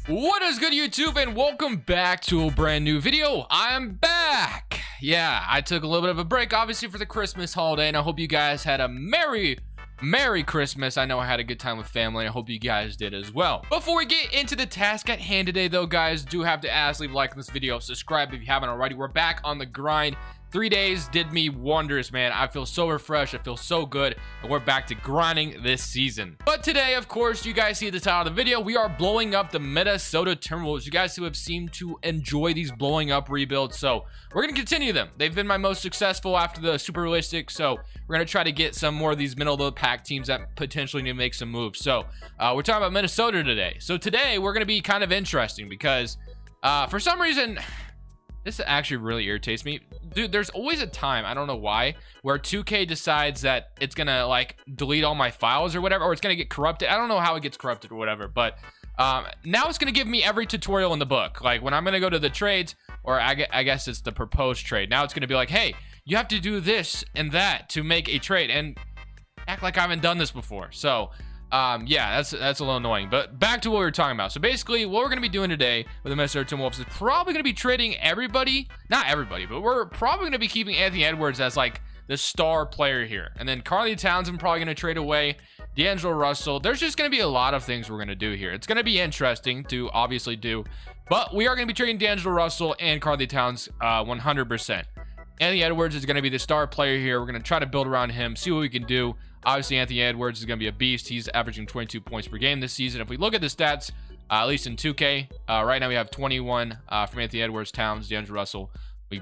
What is good, YouTube, and welcome back to a brand new video. I'm back. Yeah, I took a little bit of a break, obviously, for the Christmas holiday, and I hope you guys had a Merry Christmas. I know I had a good time with family. I hope you guys did as well. Before we get into the task at hand today, though, guys, do have to ask, leave a like on this video, subscribe if you haven't already. We're back on the grind. 3 days did me wonders, man. I feel so refreshed. I feel so good. And we're back to grinding this season. But today, of course, you guys see the title of the video. We are blowing up the Minnesota Timberwolves. You guys who have seemed to enjoy these blowing up rebuilds. So we're going to continue them. They've been my most successful after the super realistic. So we're going to try to get some more of these middle of the pack teams that potentially need to make some moves. So we're talking about Minnesota today. So today we're going to be kind of interesting because for some reason, this actually really irritates me. Dude, there's always a time, I don't know why, where 2K decides that it's gonna like delete all my files or whatever, or it's gonna get corrupted. I don't know how it gets corrupted or whatever, but now it's gonna give me every tutorial in the book. Like when I'm gonna go to the trades, or I guess it's the proposed trade. Now it's gonna be like, hey, you have to do this and that to make a trade, and act like I haven't done this before. So yeah, that's a little annoying, but back to what we were talking about. So basically what we're going to be doing today with the Minnesota Timberwolves is probably going to be trading everybody, not everybody, but we're probably going to be keeping Anthony Edwards as like the star player here. And then Karl Towns, I'm probably going to trade away D'Angelo Russell. There's just going to be a lot of things we're going to do here. It's going to be interesting to obviously do, but we are going to be trading D'Angelo Russell and Karl Towns 100%. Anthony Edwards is going to be the star player here. We're going to try to build around him, see what we can do. Obviously, Anthony Edwards is going to be a beast. He's averaging 22 points per game this season. If we look at the stats, at least in 2K, right now we have 21 from Anthony Edwards, Towns, D'Angelo Russell,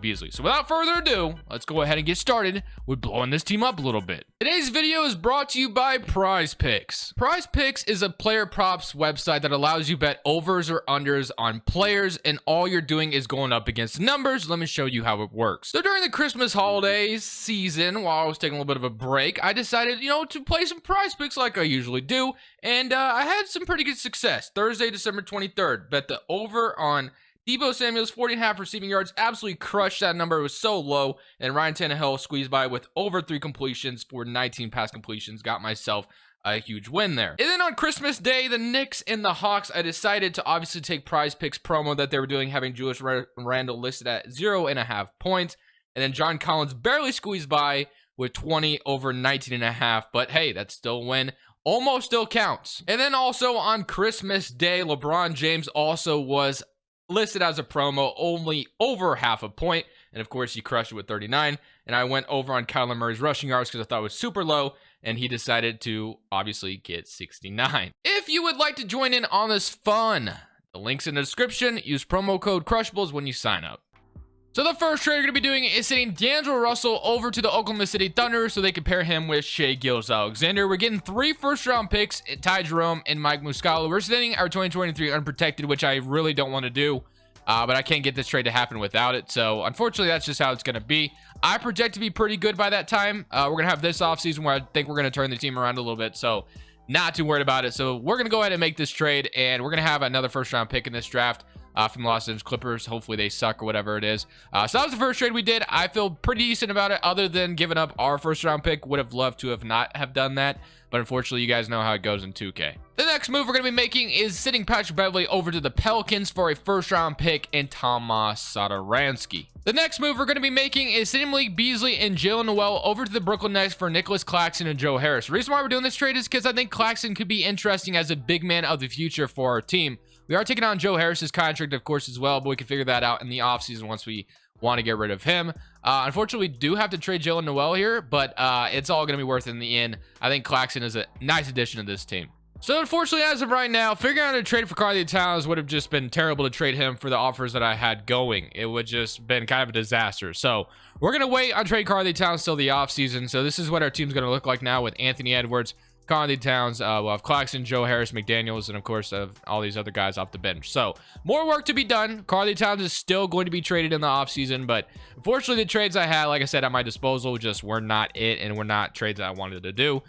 Beasley. So without further ado, let's go ahead and get started with blowing this team up a little bit. Today's video is brought to you by Prize Picks. Prize Picks is a player props website that allows you bet overs or unders on players, and all you're doing is going up against numbers. Let me show you how it works. So during the Christmas holidays season, while I was taking a little bit of a break, I decided, to play some Prize Picks like I usually do, and I had some pretty good success. Thursday, December 23rd, bet the over on Deebo Samuel's 40.5 receiving yards, absolutely crushed that number. It was so low. And Ryan Tannehill squeezed by with over 3 completions for 19 pass completions. Got myself a huge win there. And then on Christmas Day, the Knicks and the Hawks, I decided to obviously take Prize Picks promo that they were doing, having Julius Randle listed at 0.5 points. And then John Collins barely squeezed by with 20 over 19.5. But hey, that's still a win. Almost still counts. And then also on Christmas Day, LeBron James also was listed as a promo, only over half a point, and of course he crushed it with 39. And I went over on Kyler Murray's rushing yards because I thought it was super low, and he decided to obviously get 69. If you would like to join in on this fun, the link's in the description. Use promo code Crushables when you sign up. So the first trade we're going to be doing is sending D'Angelo Russell over to the Oklahoma City Thunder so they can pair him with Shai Gilgeous-Alexander. We're getting 3 first-round picks, Ty Jerome and Mike Muscala. We're sending our 2023 unprotected, which I really don't want to do, but I can't get this trade to happen without it. So unfortunately, that's just how it's going to be. I project to be pretty good by that time. We're going to have this offseason where I think we're going to turn the team around a little bit, so not too worried about it. So we're going to go ahead and make this trade, and we're going to have another first-round pick in this draft. From the Los Angeles Clippers. Hopefully they suck or whatever it is. So that was the first trade we did. I feel pretty decent about it, other than giving up our first round pick. Would have loved to have not have done that, but unfortunately you guys know how it goes in 2K. The next move we're going to be making is sending Patrick Beverley over to the Pelicans for a first round pick and Tomas Satoransky. The next move we're going to be making is sending Malik Beasley and Jalen Noel over to the Brooklyn Nets for Nicholas Claxton and Joe Harris. The reason why we're doing this trade is because I think Claxton could be interesting as a big man of the future for our team. We are taking on Joe Harris's contract, of course, as well, but we can figure that out in the offseason once we want to get rid of him. Unfortunately, we do have to trade Jalen Noel here, but it's all going to be worth it in the end. I think Claxton is a nice addition to this team. So unfortunately, as of right now, figuring out a trade for Karl Towns would have just been terrible to trade him for the offers that I had going. It would just been kind of a disaster. So we're going to wait on trade Karl Towns till the offseason. So this is what our team's going to look like now with Anthony Edwards, Karl Towns, we'll have Claxton, Joe Harris, McDaniels, and of course all these other guys off the bench. So more work to be done. Karl Towns is still going to be traded in the offseason, but unfortunately the trades I had, like I said, at my disposal just were not it, and were not trades that I wanted to do.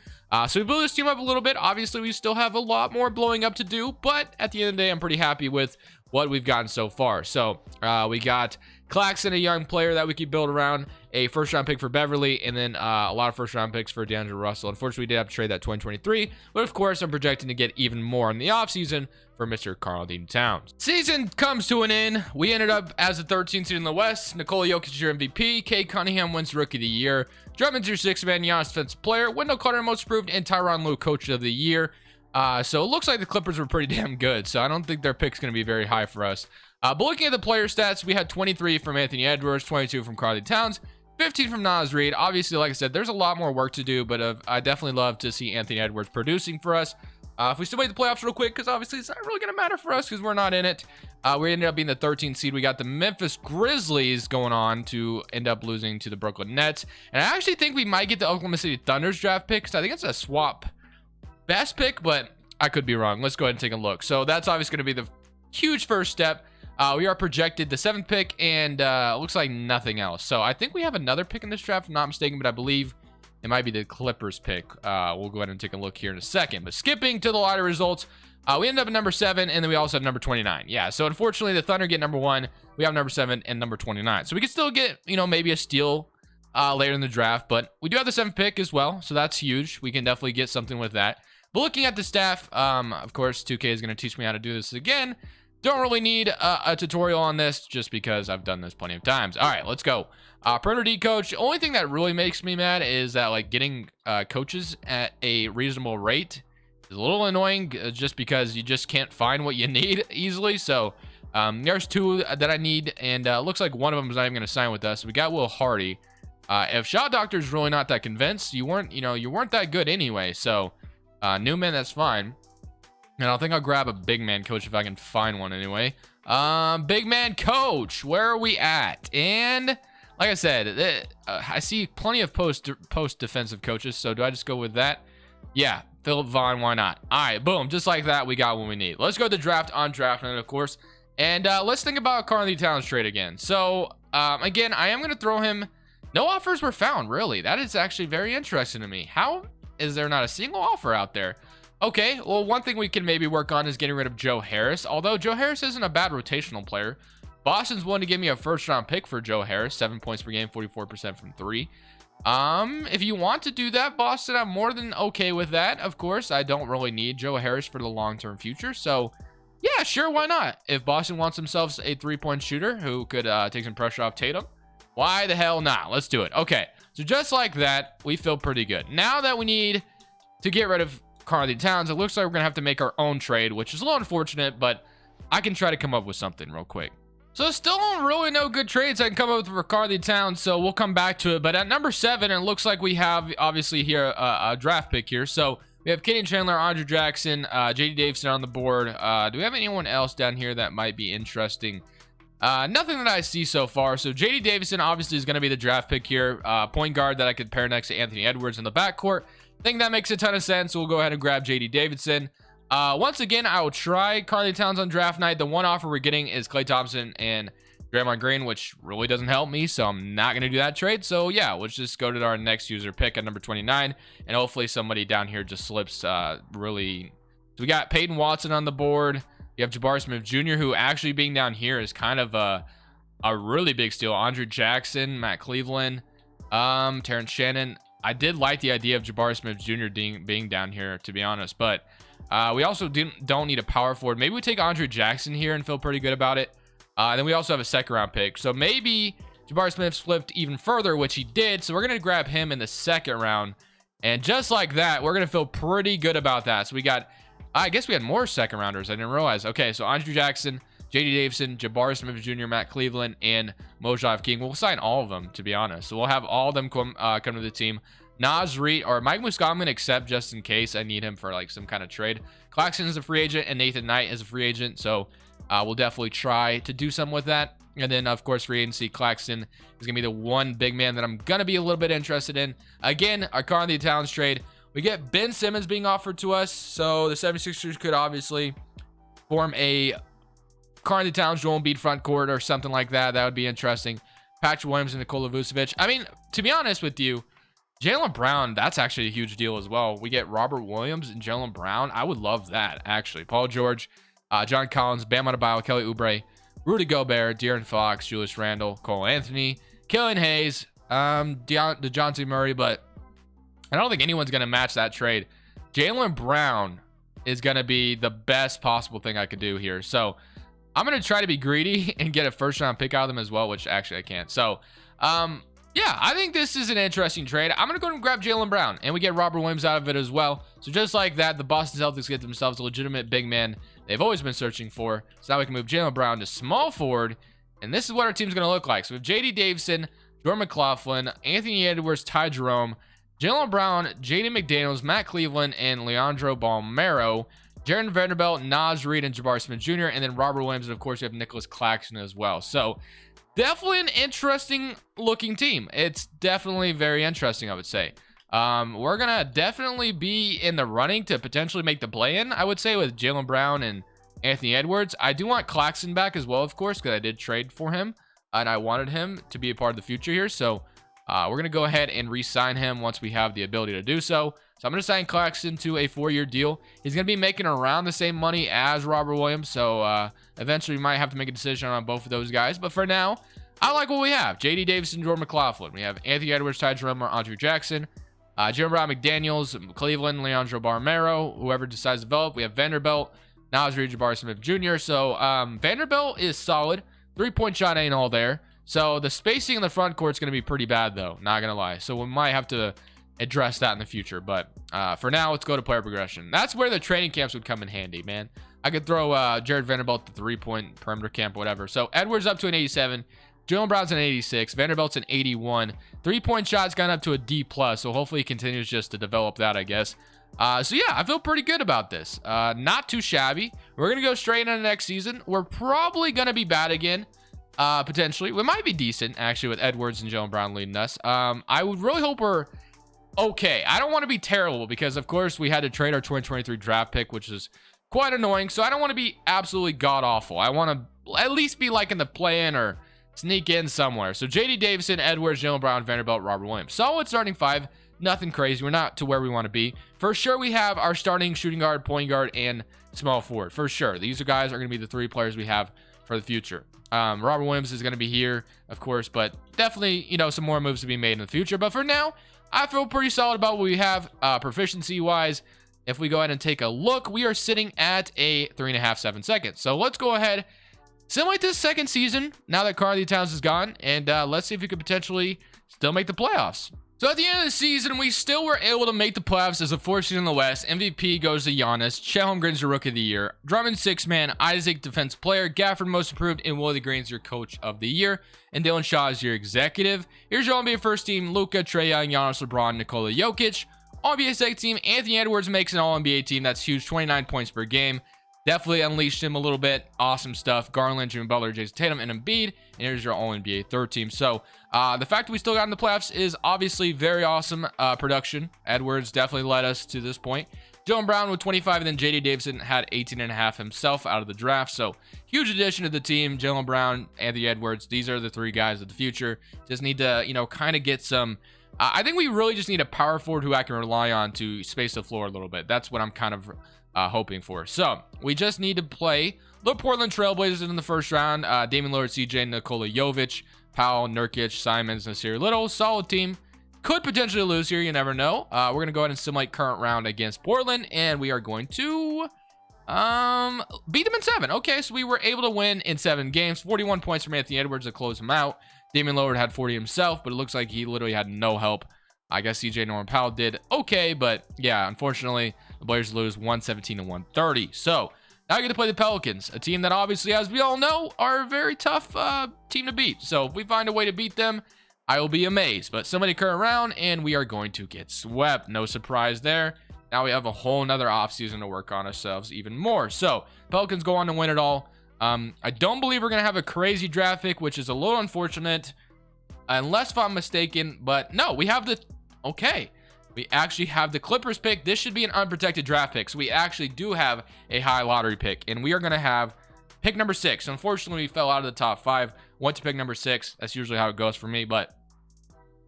So we blew this team up a little bit. Obviously we still have a lot more blowing up to do, but at the end of the day I'm pretty happy with what we've gotten so far. So we got Claxton, a young player that we could build around, a first-round pick for Beverly, and then a lot of first-round picks for D'Angelo Russell. Unfortunately, we did have to trade that 2023, but of course, I'm projecting to get even more in the offseason for Mr. Karl-Anthony Towns. Season comes to an end. We ended up as the 13th seed in the West. Nikola Jokic is your MVP. Kate Cunningham wins Rookie of the Year. Drummond's your 6th man. Giannis Defensive Player. Wendell Carter Most Improved, and Tyronn Lue Coach of the Year. So it looks like the Clippers were pretty damn good. So I don't think their pick's going to be very high for us. But looking at the player stats, we had 23 from Anthony Edwards, 22 from Karl-Anthony Towns, 15 from Naz Reid. Obviously, like I said, there's a lot more work to do, but I definitely love to see Anthony Edwards producing for us. If we still make the playoffs real quick, because obviously it's not really going to matter for us because we're not in it. We ended up being the 13th seed. We got the Memphis Grizzlies going on to end up losing to the Brooklyn Nets. And I actually think we might get the Oklahoma City Thunder's draft pick, because I think it's a swap best pick, but I could be wrong. Let's go ahead and take a look. So that's obviously going to be the huge first step. We are projected the 7th pick, and looks like nothing else. So I think we have another pick in this draft, if I'm not mistaken, but I believe it might be the Clippers pick. We'll go ahead and take a look here in a second. But skipping to the lottery results, we ended up at number 7, and then we also have number 29. Yeah, so unfortunately, the Thunder get number 1. We have number 7 and number 29. So we could still get, maybe a steal later in the draft, but we do have the 7th pick as well, so that's huge. We can definitely get something with that. But looking at the staff, of course, 2K is going to teach me how to do this again. Don't really need a tutorial on this just because I've done this plenty of times. All right, let's go. Perimeter D coach. The only thing that really makes me mad is that getting coaches at a reasonable rate is a little annoying just because you just can't find what you need easily. So there's 2 that I need, and looks like one of them is not even going to sign with us. We got Will Hardy. If Shot Doctor's really not that convinced, you weren't that good anyway. So Newman, that's fine. And I think I'll grab a big man coach if I can find one anyway. Big man coach, where are we at? And like I said, I see plenty of post defensive coaches. So do I just go with that? Yeah, Philip Vaughn, why not? All right, boom, just like that, we got what we need. Let's go to the draft on draft night, of course. And let's think about Karl-Anthony Towns trade again. So again, I am going to throw him. No offers were found, really. That is actually very interesting to me. How is there not a single offer out there? Okay, well, one thing we can maybe work on is getting rid of Joe Harris. Although Joe Harris isn't a bad rotational player. Boston's willing to give me a first-round pick for Joe Harris. 7 points per game, 44% from 3. If you want to do that, Boston, I'm more than okay with that. Of course, I don't really need Joe Harris for the long-term future. So, yeah, sure, why not? If Boston wants themselves a 3-point shooter who could take some pressure off Tatum, why the hell not? Let's do it. Okay, so just like that, we feel pretty good. Now that we need to get rid of Karl-Anthony Towns, it looks like we're gonna have to make our own trade, which is a little unfortunate, but I can try to come up with something real quick. So still really no good trades I can come up with for Karl-Anthony Towns, so we'll come back to it. But at number 7, it looks like we have obviously here a draft pick here. So we have Kenny Chandler, Andre Jackson, JD Davison on the board. Do we have anyone else down here that might be interesting? Nothing that I see so far. So JD Davison obviously is going to be the draft pick here. Point guard that I could pair next to Anthony Edwards in the backcourt. I think that makes a ton of sense. So we'll go ahead and grab JD Davison. Once again, I will try Karl-Anthony Towns on draft night. The one offer we're getting is Klay Thompson and Draymond Green, which really doesn't help me. So I'm not going to do that trade. So yeah, let's just go to our next user pick at number 29. And hopefully somebody down here just slips really. So we got Peyton Watson on the board. You have Jabari Smith Jr., who actually being down here is kind of a really big steal. Andre Jackson, Matt Cleveland, Terrence Shannon. I did like the idea of Jabari Smith Jr. being down here, to be honest. But we also don't need a power forward. Maybe we take Andre Jackson here and feel pretty good about it. And then we also have a 2nd round pick. So maybe Jabari Smith flipped even further, which he did. So we're going to grab him in the 2nd round. And just like that, we're going to feel pretty good about that. So we got, I guess we had more 2nd rounders. I didn't realize. Okay, so Andre Jackson, JD Davison, Jabari Smith Jr., Matt Cleveland, and Mojave King. We'll sign all of them, to be honest. So we'll have all of them come to the team. Naz Reid or Mike Muscala, I'm going to accept just in case I need him for like some kind of trade. Claxton is a free agent, and Nathan Knight is a free agent. So we'll definitely try to do something with that. And then, of course, free agency, Claxton is going to be the one big man that I'm going to be a little bit interested in. Again, our Karl-Anthony Towns trade. We get Ben Simmons being offered to us. So the 76ers could obviously form a Karl-Anthony Towns, Joel Embiid front court or something like that. That would be interesting. Patrick Williams and Nikola Vucevic. I mean, to be honest with you, Jaylen Brown, that's actually a huge deal as well. We get Robert Williams and Jaylen Brown. I would love that, actually. Paul George, John Collins, Bam Adebayo, Kelly Oubre, Rudy Gobert, De'Aaron Fox, Julius Randle, Cole Anthony, Killian Hayes, DeJounte Murray, but I don't think anyone's going to match that trade. Jaylen Brown is going to be the best possible thing I could do here. So I'm going to try to be greedy and get a first round pick out of them as well, which actually I can't. So, yeah, I think this is an interesting trade. I'm going to go and grab Jaylen Brown, and we get Robert Williams out of it as well. So just like that, the Boston Celtics get themselves a legitimate big man they've always been searching for. So now we can move Jaylen Brown to small forward, and this is what our team's going to look like. So we have J.D. Davison, Jordan McLaughlin, Anthony Edwards, Ty Jerome, Jaylen Brown, J.D. McDaniels, Matt Cleveland, and Leandro Balmero, Jaron Vanderbilt, Naz Reid, and Jabari Smith Jr., and then Robert Williams, and of course we have Nicholas Claxton as well. So definitely an interesting looking team. It's definitely very interesting, I would say. We're gonna definitely be in the running to potentially make the play-in, I would say, with Jaylen Brown and Anthony Edwards. I do want Claxton back as well, of course, because I did trade for him and I wanted him to be a part of the future here. So we're gonna go ahead and re-sign him once we have the ability to do so. So I'm gonna sign Claxton to a 4-year deal. He's gonna be making around the same money as Robert Williams. So eventually we might have to make a decision on both of those guys. But for now, I like what we have. J.D. Davison, Jordan McLaughlin. We have Anthony Edwards, Ty Jerome, or Andre Jackson. Jerome Brown, McDaniels, Cleveland, Leandro Balmero, whoever decides to develop. We have Vanderbilt, Naz Reid, Jabari Smith Jr. So Vanderbilt is solid. 3-point shot ain't all there. So the spacing in the front court is going to be pretty bad, though. Not going to lie. So we might have to address that in the future. But for now, let's go to player progression. That's where the training camps would come in handy, man. I could throw Jared Vanderbilt to 3-point perimeter camp, whatever. So Edwards up to an 87. Jaylen Brown's an 86. Vanderbilt's an 81. 3-point shot's gone up to a D+, so hopefully he continues just to develop that, I guess. So yeah, I feel pretty good about this. Not too shabby. We're going to go straight into next season. We're probably going to be bad again, potentially. We might be decent, actually, with Edwards and Jaylen Brown leading us. I would really hope we're okay. I don't want to be terrible because, of course, we had to trade our 2023 draft pick, which is quite annoying. So I don't want to be absolutely god-awful. I want to at least be like in the play-in or sneak in somewhere. So J.D. Davison, Edwards, Jaylen Brown, Vanderbilt, Robert Williams. Solid starting 5. Nothing crazy. We're not to where we want to be. For sure, we have our starting shooting guard, point guard, and small forward. For sure. These guys are going to be the 3 players we have for the future. Robert Williams is going to be here, of course, but definitely, you know, some more moves to be made in the future. But for now, I feel pretty solid about what we have proficiency-wise. If we go ahead and take a look, we are sitting at a 3.57 seconds. So let's go ahead, simulate this second season now that Karl Towns is gone, and let's see if we could potentially still make the playoffs. So at the end of the season, we still were able to make the playoffs as a 4th seed in the West. MVP goes to Giannis. Chet Holmgren's your Rookie of the Year. Drummond 6th man. Isaac Defense Player. Gafford Most Improved. And Willie Green's your Coach of the Year. And Dylan Shaw is your Executive. Here's your NBA First Team. Luka, Trae Young, Giannis, LeBron, Nikola Jokic. All-NBA Second Team. Anthony Edwards makes an All-NBA team. That's huge. 29 points per game. Definitely unleashed him a little bit. Awesome stuff. Garland, Jimmy Butler, Jason Tatum, and Embiid. And here's your All-NBA third team. So the fact that we still got in the playoffs is obviously very awesome production. Edwards definitely led us to this point. Jaylen Brown with 25, and then J.D. Davison had 18.5 himself out of the draft. So huge addition to the team. Jaylen Brown, Anthony Edwards. These are the 3 guys of the future. Just need to, you know, kind of get some... I think we really just need a power forward who I can rely on to space the floor a little bit. That's what I'm kind of hoping for. So we just need to play the Portland Trailblazers in the first round. Damian Lillard, CJ, Nikola Jovic, Powell, Nurkic, Simons, Nasir Little. Solid team. Could potentially lose here. You never know. We're going to go ahead and simulate current round against Portland, and we are going to beat them in 7. Okay, so we were able to win in 7 games. 41 points from Anthony Edwards to close them out. Damian Lillard had 40 himself, but it looks like he literally had no help. I guess CJ Norman Powell did okay, but yeah, unfortunately, the Blazers lose 117 to 130. So now we get to play the Pelicans, a team that obviously, as we all know, are a very tough team to beat. So if we find a way to beat them, I will be amazed. But somebody current round, and we are going to get swept. No surprise there. Now we have a whole nother offseason to work on ourselves even more. So Pelicans go on to win it all. I don't believe we're going to have a crazy draft pick, which is a little unfortunate, unless if I'm mistaken. But no, we have the... Okay. We actually have the Clippers pick. This should be an unprotected draft pick. So we actually do have a high lottery pick. And we are going to have pick number 6. Unfortunately, we fell out of the top 5. Went to pick number 6. That's usually how it goes for me. But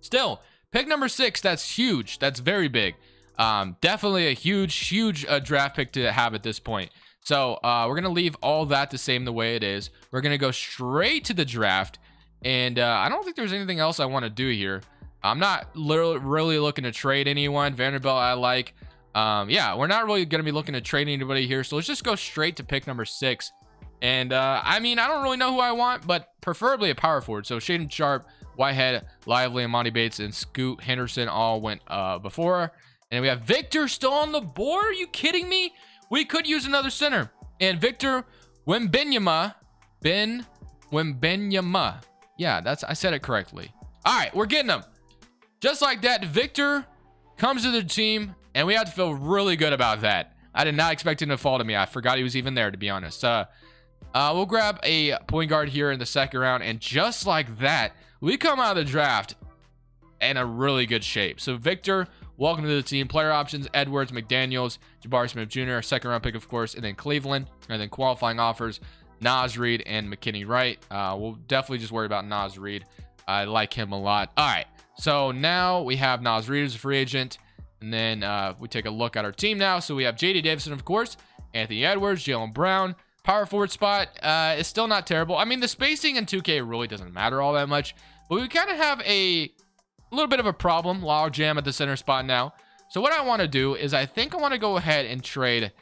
still, pick number 6, that's huge. That's very big. Definitely a huge draft pick to have at this point. So we're going to leave all that the same the way it is. We're going to go straight to the draft. And I don't think there's anything else I want to do here. I'm not really looking to trade anyone. Vanderbilt I like. Yeah, we're not really going to be looking to trade anybody here. So let's just go straight to pick number 6. And I mean, I don't really know who I want, but preferably a power forward. So Shaden Sharp, Whitehead, Lively, Amani Bates, and Scoot Henderson all went before. And we have Victor still on the board. Are you kidding me? We could use another center. And Victor Wembanyama. Wembanyama. Yeah, I said it correctly. All right, we're getting him. Just like that, Victor comes to the team, and we have to feel really good about that. I did not expect him to fall to me. I forgot he was even there, to be honest. We'll grab a point guard here in the second round, and just like that, we come out of the draft in a really good shape. So Victor, welcome to the team. Player options: Edwards, McDaniels, Jabari Smith Jr., second round pick, of course, and then Cleveland, and then qualifying offers: Naz Reid and McKinney Wright. We'll definitely just worry about Naz Reid. I like him a lot. All right, so now we have Naz Reid as a free agent, and then we take a look at our team now. So we have J.D. Davison, of course, Anthony Edwards, Jaylen Brown. Power forward spot is still not terrible. I mean, the spacing in 2K really doesn't matter all that much, but we kind of have a little bit of a problem, log jam at the center spot now. So what I want to do is I think I want to go ahead and trade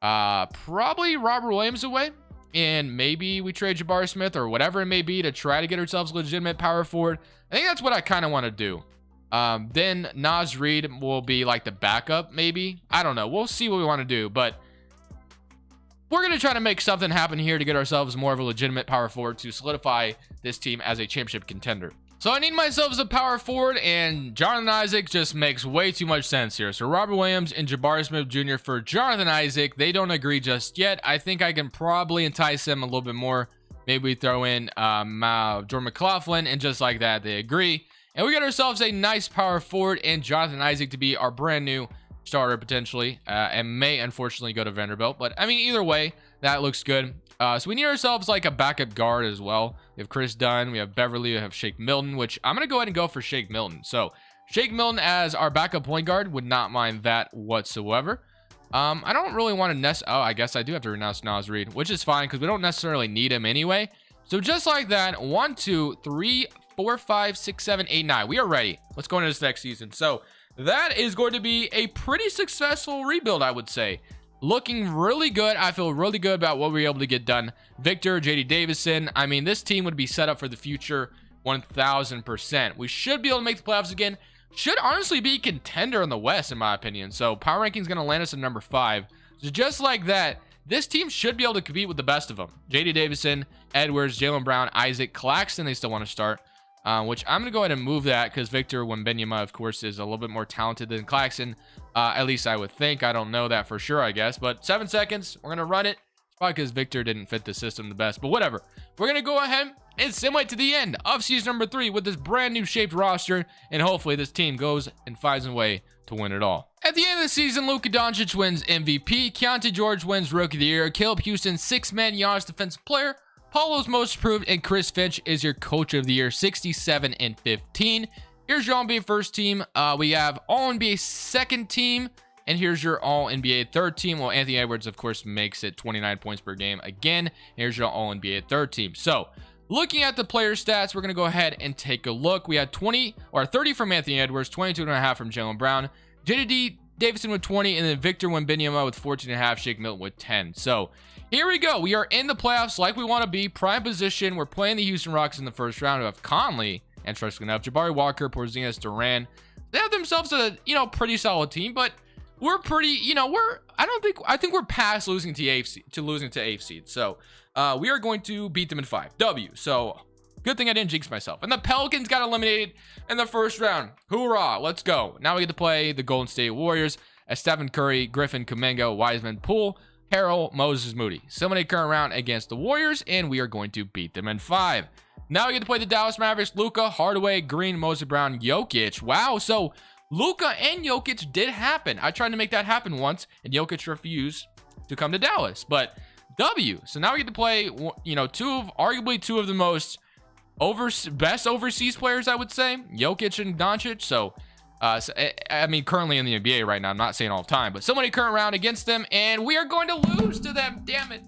probably Robert Williams away, and maybe we trade Jabari Smith or whatever it may be to try to get ourselves legitimate power forward. I think that's what I kind of want to do. Then Naz Reid will be like the backup, maybe. I don't know. We'll see what we want to do, but we're going to try to make something happen here to get ourselves more of a legitimate power forward to solidify this team as a championship contender. So I need myself a power forward, and Jonathan Isaac just makes way too much sense here. So Robert Williams and Jabari Smith Jr. for Jonathan Isaac. They don't agree just yet. I think I can probably entice them a little bit more. Maybe we throw in Jordan McLaughlin, and just like that, they agree. And we got ourselves a nice power forward and Jonathan Isaac to be our brand new starter potentially, and may unfortunately go to Vanderbilt. But I mean, either way, that looks good. So we need ourselves like a backup guard as well. We have Chris Dunn, we have Beverly, we have Shake Milton, which I'm going to go ahead and go for Shake Milton. So Shake Milton as our backup point guard, would not mind that whatsoever. I don't really want to I guess I do have to renounce Naz Reid, which is fine because we don't necessarily need him anyway. So just like that, 1, 2, 3, 4, 5, 6, 7, 8, 9. We are ready. Let's go into this next season. So that is going to be a pretty successful rebuild, I would say. Looking really good. I feel really good about what we were able to get done. Victor, J.D. Davison. I mean, this team would be set up for the future 1000%. We should be able to make the playoffs again. Should honestly be a contender in the West, in my opinion. So power ranking is going to land us at number 5. So just like that, this team should be able to compete with the best of them. J.D. Davison, Edwards, Jaylen Brown, Isaac, Claxton, they still want to start. Which I'm going to go ahead and move that because Victor Wembanyama, of course, is a little bit more talented than Claxton. At least I would think. I don't know that for sure, I guess. But 7 seconds, we're going to run it. It's probably because Victor didn't fit the system the best. But whatever. We're going to go ahead and simulate to the end of season number 3 with this brand new shaped roster. And hopefully this team goes and finds a way to win it all. At the end of the season, Luka Doncic wins MVP. Keontae George wins Rookie of the Year. Caleb Houston, 6-man Giannis Defensive Player. Paulo's most improved, and Chris Finch is your Coach of the Year, 67 and 15. Here's your All-NBA first team. We have All-NBA second team, and here's your All-NBA third team. Well, Anthony Edwards, of course, makes it 29 points per game again. Here's your All-NBA third team. So, looking at the player stats, we're going to go ahead and take a look. We had 30 from Anthony Edwards, 22.5 from Jaylen Brown, J.D. Davison with 20, and then Victor Wembanyama with 14.5, Shake Milton with 10. So, here we go. We are in the playoffs like we want to be. Prime position. We're playing the Houston Rockets in the first round. We have Conley and trusting enough. Jabari Walker, Porzingis, Durant. They have themselves a, pretty solid team, but we're pretty, I think we're past losing to eighth seed. So, we are going to beat them in 5. W. So, good thing I didn't jinx myself. And the Pelicans got eliminated in the first round. Hoorah. Let's go. Now we get to play the Golden State Warriors as Stephen Curry, Griffin, Kuminga, Wiseman, Poole, Harrell, Moses, Moody. Simulate current round against the Warriors, and we are going to beat them in 5. Now we get to play the Dallas Mavericks. Luka, Hardaway, Green, Moses Brown, Jokic. Wow, so Luka and Jokic did happen. I tried to make that happen once, and Jokic refused to come to Dallas. But W. So now we get to play, arguably two of the most best overseas players, I would say, Jokic and Doncic. So I mean, currently in the NBA right now, I'm not saying all the time, but somebody current round against them, and we are going to lose to them. Damn it.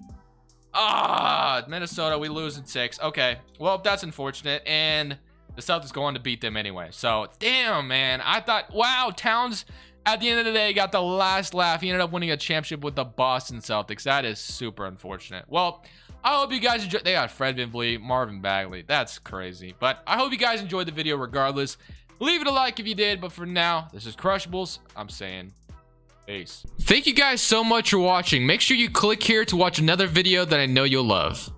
Minnesota, we lose in 6. Okay, well, that's unfortunate, and the Celtics go on to beat them anyway. So, damn, man. I thought, wow, Towns at the end of the day, got the last laugh. He ended up winning a championship with the Boston Celtics. That is super unfortunate. Well, I hope you guys enjoyed. They got Fred VanVleet, Marvin Bagley. That's crazy. But I hope you guys enjoyed the video regardless. Leave it a like if you did. But for now, this is Crushables. I'm saying peace. Thank you guys so much for watching. Make sure you click here to watch another video that I know you'll love.